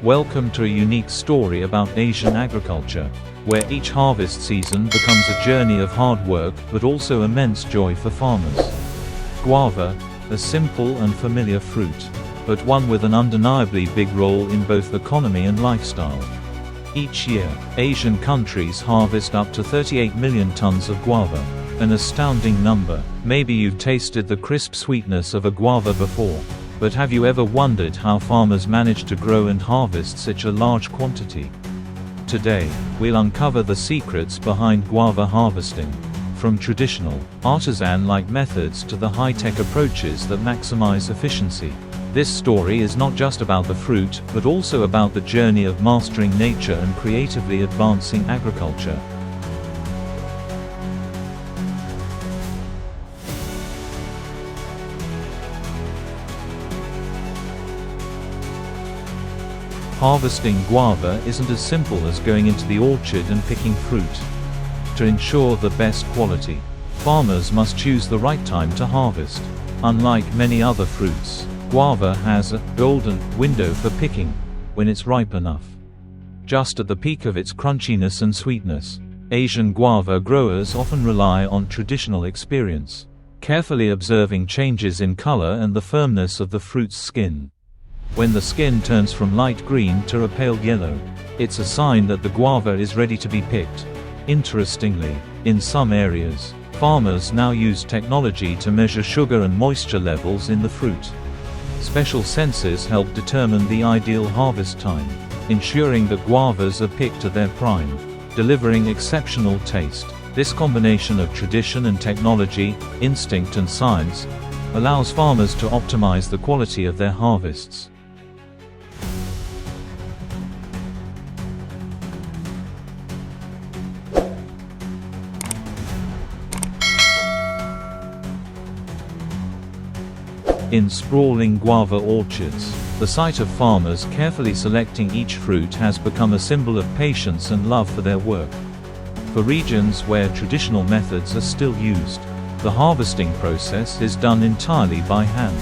Welcome to a unique story about Asian agriculture, where each harvest season becomes a journey of hard work but also immense joy for farmers. Guava, a simple and familiar fruit, but one with an undeniably big role in both economy and lifestyle. Each year, Asian countries harvest up to 38 million tons of guava, an astounding number. Maybe you've tasted the crisp sweetness of a guava before, but have you ever wondered how farmers manage to grow and harvest such a large quantity? Today, we'll uncover the secrets behind guava harvesting, from traditional, artisan-like methods to the high-tech approaches that maximize efficiency. This story is not just about the fruit, but also about the journey of mastering nature and creatively advancing agriculture. Harvesting guava isn't as simple as going into the orchard and picking fruit. To ensure the best quality, farmers must choose the right time to harvest. Unlike many other fruits, guava has a golden window for picking, when it's ripe enough. Just at the peak of its crunchiness and sweetness, Asian guava growers often rely on traditional experience, carefully observing changes in color and the firmness of the fruit's skin. When the skin turns from light green to a pale yellow, it's a sign that the guava is ready to be picked. Interestingly, in some areas, farmers now use technology to measure sugar and moisture levels in the fruit. Special sensors help determine the ideal harvest time, ensuring that guavas are picked at their prime, delivering exceptional taste. This combination of tradition and technology, instinct and science, allows farmers to optimize the quality of their harvests. In sprawling guava orchards, the sight of farmers carefully selecting each fruit has become a symbol of patience and love for their work. For regions where traditional methods are still used, the harvesting process is done entirely by hand.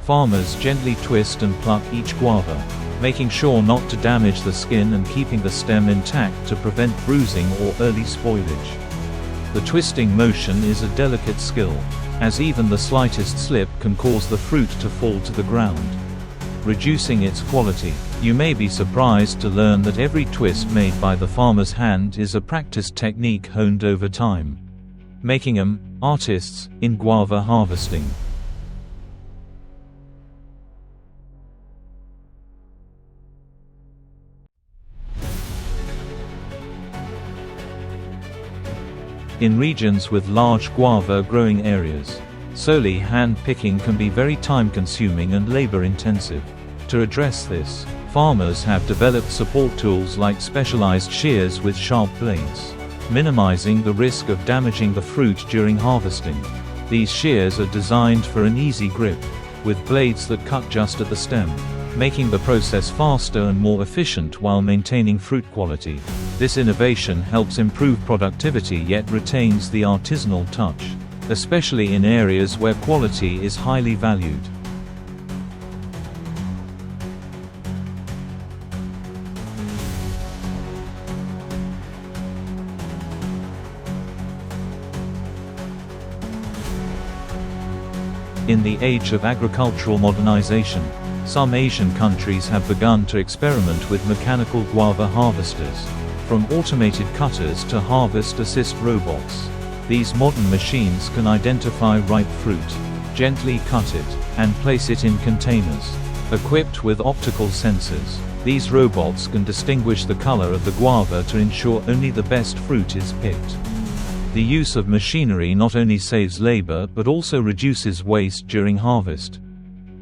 Farmers gently twist and pluck each guava, making sure not to damage the skin and keeping the stem intact to prevent bruising or early spoilage. The twisting motion is a delicate skill, as even the slightest slip can cause the fruit to fall to the ground, reducing its quality. You may be surprised to learn that every twist made by the farmer's hand is a practiced technique honed over time, making them artists in guava harvesting. In regions with large guava growing areas, solely hand-picking can be very time-consuming and labor-intensive. To address this, farmers have developed support tools like specialized shears with sharp blades, minimizing the risk of damaging the fruit during harvesting. These shears are designed for an easy grip, with blades that cut just at the stem, making the process faster and more efficient while maintaining fruit quality. This innovation helps improve productivity yet retains the artisanal touch, especially in areas where quality is highly valued. In the age of agricultural modernization, some Asian countries have begun to experiment with mechanical guava harvesters, from automated cutters to harvest assist robots. These modern machines can identify ripe fruit, gently cut it, and place it in containers, equipped with optical sensors. These robots can distinguish the color of the guava to ensure only the best fruit is picked. The use of machinery not only saves labor but also reduces waste during harvest.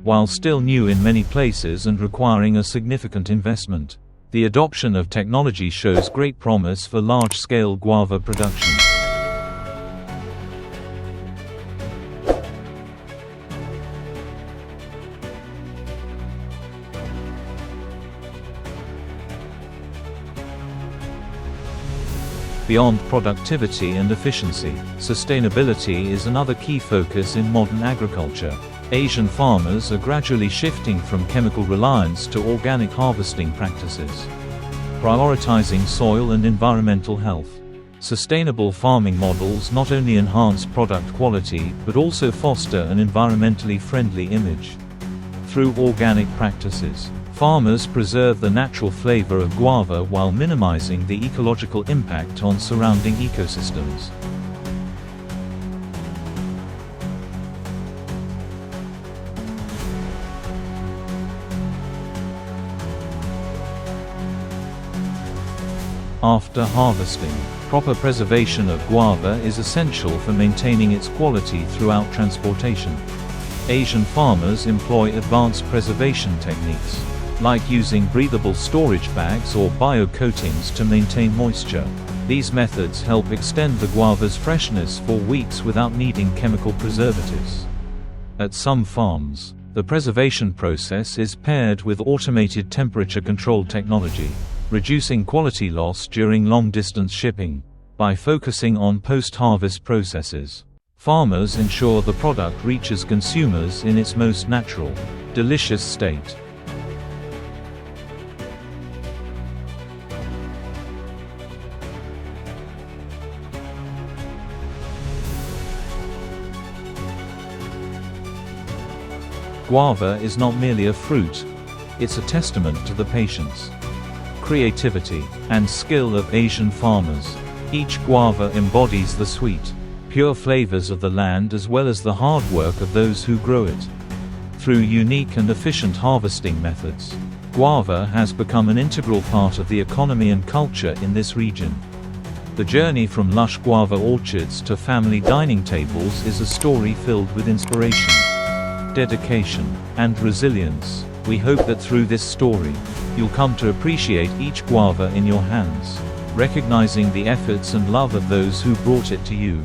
While still new in many places and requiring a significant investment, the adoption of technology shows great promise for large-scale guava production. Beyond productivity and efficiency, sustainability is another key focus in modern agriculture. Asian farmers are gradually shifting from chemical reliance to organic harvesting practices, prioritizing soil and environmental health. Sustainable farming models not only enhance product quality but also foster an environmentally friendly image. Through organic practices, farmers preserve the natural flavor of guava while minimizing the ecological impact on surrounding ecosystems. After harvesting, proper preservation of guava is essential for maintaining its quality throughout transportation. Asian farmers employ advanced preservation techniques, like using breathable storage bags or bio-coatings to maintain moisture. These methods help extend the guava's freshness for weeks without needing chemical preservatives. At some farms, the preservation process is paired with automated temperature control technology, reducing quality loss during long-distance shipping. By focusing on post-harvest processes, farmers ensure the product reaches consumers in its most natural, delicious state. Guava is not merely a fruit, it's a testament to the patience, creativity, and skill of Asian farmers. Each guava embodies the sweet, pure flavors of the land as well as the hard work of those who grow it. Through unique and efficient harvesting methods, guava has become an integral part of the economy and culture in this region. The journey from lush guava orchards to family dining tables is a story filled with inspiration, dedication, and resilience. We hope that through this story, you'll come to appreciate each guava in your hands, recognizing the efforts and love of those who brought it to you.